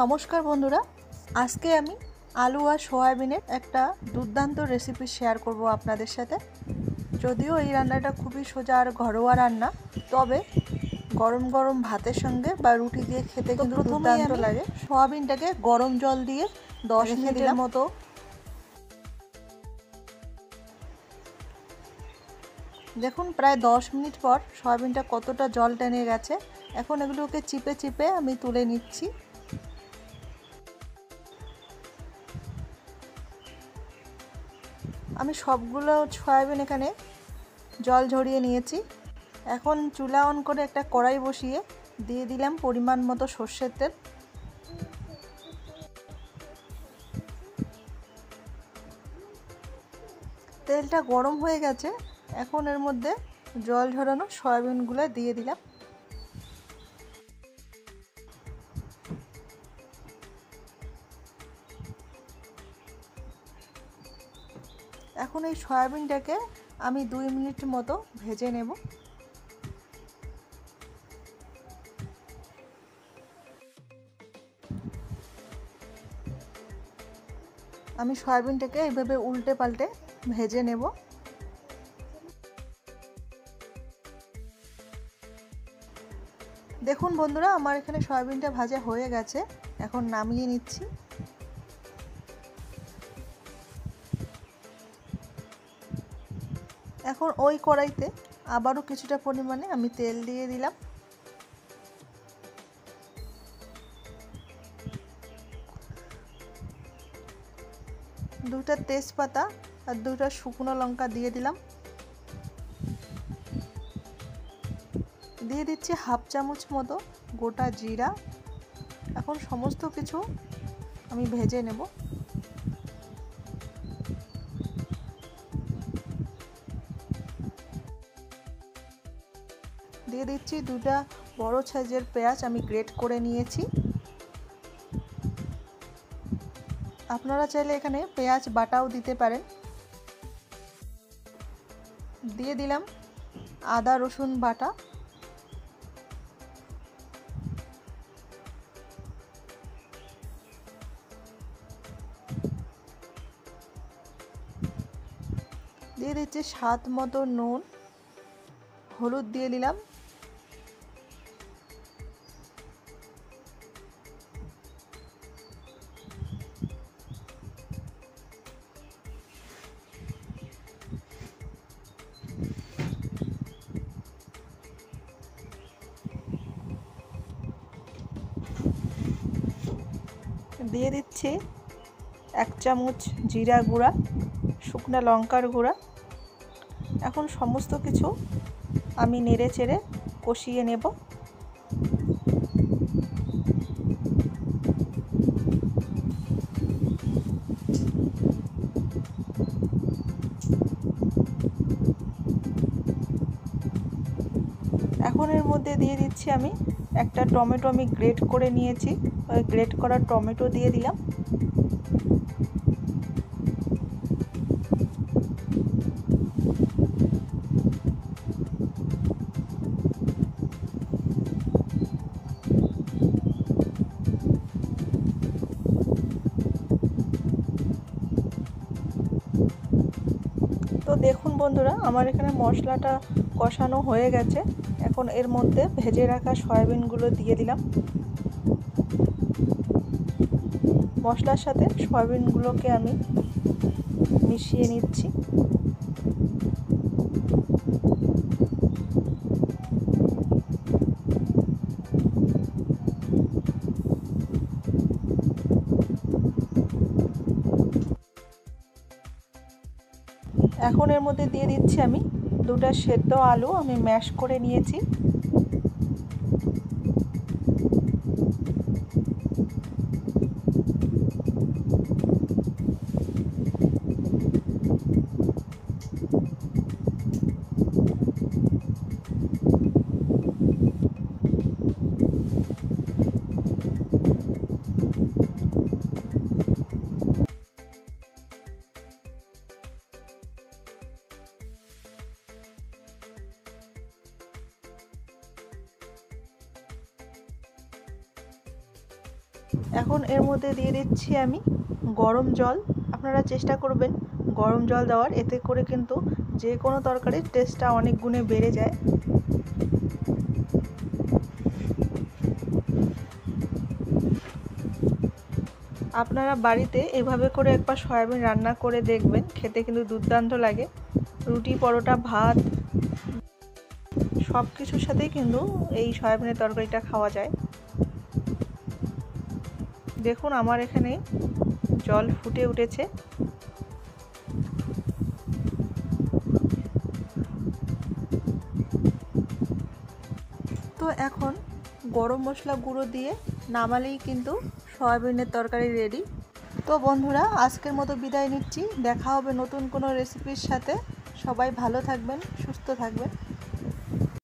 নমস্কার বন্ধুরা, আজকে আমি আলু আর সয়াবিনের একটা দুর্দান্ত রেসিপি শেয়ার করব আপনাদের সাথে। যদিও এই রান্নাটা খুবই সোজা আর ঘরোয়া রান্না, তবে গরম গরম ভাতের সঙ্গে বা রুটি দিয়ে খেতে কিন্তু দুর্দান্ত লাগে। সয়াবিনটাকে গরম জল দিয়ে 10 মিনিটের মতো দেখুন, প্রায় 10 মিনিট পর সয়াবিনটা কতটা জল টেনে গেছে। এখন এগুলোকে চিপে চিপে আমি তুলে নিচ্ছি। আমি সবগুলো সয়াবিন এখানে জল ঝরিয়ে নিয়েছি। এখন চুলা অন করে একটা কড়াই বসিয়ে দিয়ে দিলাম পরিমাণ মতো সর্ষের তেল। তেলটা গরম হয়ে গেছে, এখন এর মধ্যে জল ঝরানো সয়াবিনগুলো দিয়ে দিলাম। এখন এই সয়াবিনটাকে আমি 2 মিনিট মতো ভেজে নেব। আমি সয়াবিনটাকে এইভাবে উল্টে পাল্টে ভেজে নেব। দেখুন বন্ধুরা, আমার এখানে সয়াবিনটা ভাজা হয়ে গেছে, এখন নামিয়ে নিচ্ছি। এখন ওই কড়াইতে আবারও কিছুটা পরিমাণে আমি তেল দিয়ে দিলাম। দুটো তেজপাতা আর দুটো শুকনো লঙ্কা দিয়ে দিলাম। দিয়ে দিচ্ছি হাফ চামচ মতো গোটা জিরা। এখন সমস্ত কিছু আমি ভেজে নেব। দিয়ে দিচ্ছি দুটো বড় সাইজের পেঁয়াজ, আমি গ্রেট করে নিয়েছি। আপনারা চাইলে এখানে পেঁয়াজ বাটাও দিতে পারেন। দিয়ে দিলাম আদা রসুন বাটা। দিয়ে দিচ্ছি স্বাদ মতো নুন, হলুদ দিয়ে দিলাম। দিয়ে দিচ্ছি 1 চামচ জিরা গুঁড়া, শুকনো লঙ্কার গুঁড়া। এখন সমস্ত কিছু আমি নেড়ে চেড়ে কষিয়ে নেব। এখন এর মধ্যে দিয়ে দিচ্ছি আমি একটা টমেটো, আমি গ্রেট করে নিয়েছি, ওই গ্রেট করা টমেটো দিয়ে দিলাম। তো দেখুন বন্ধুরা, আমার এখানে মশলাটা কষানো হয়ে গেছে। এখন এর মধ্যে ভেজে রাখা সয়াবিনগুলো দিয়ে দিলাম। মশলার সাথে সয়াবিনগুলোকে আমি মিশিয়ে নিচ্ছি। এখন এর মধ্যে দিয়ে দিচ্ছি আমি দুটো সেদ্ধ আলু, আমি ম্যাশ করে নিয়েছি। এখন এর মধ্যে দিয়ে দিচ্ছি আমি গরম জল। আপনারা চেষ্টা করবেন গরম জল দেওয়ার, এতে করে কিন্তু যে কোনো তরকারির টেস্টটা অনেক গুণে বেড়ে যায়। আপনারা বাড়িতে এভাবে করে একবার সয়াবিন রান্না করে দেখবেন, খেতে কিন্তু দুর্দান্ত লাগে। রুটি, পরোটা, ভাত সব কিছুর সাথেই কিন্তু এই সয়াবিনের তরকারিটা খাওয়া যায়। দেখুন আমার এখানে জল ফুটে উঠেছে। তো এখন গরম মশলা গুঁড়ো দিয়ে নামালেই কিন্তু সয়াবিনের তরকারি রেডি। তো বন্ধুরা, আজকের মতো বিদায় নিচ্ছি। দেখা হবে নতুন কোনো রেসিপির সাথে। সবাই ভালো থাকবেন, সুস্থ থাকবেন।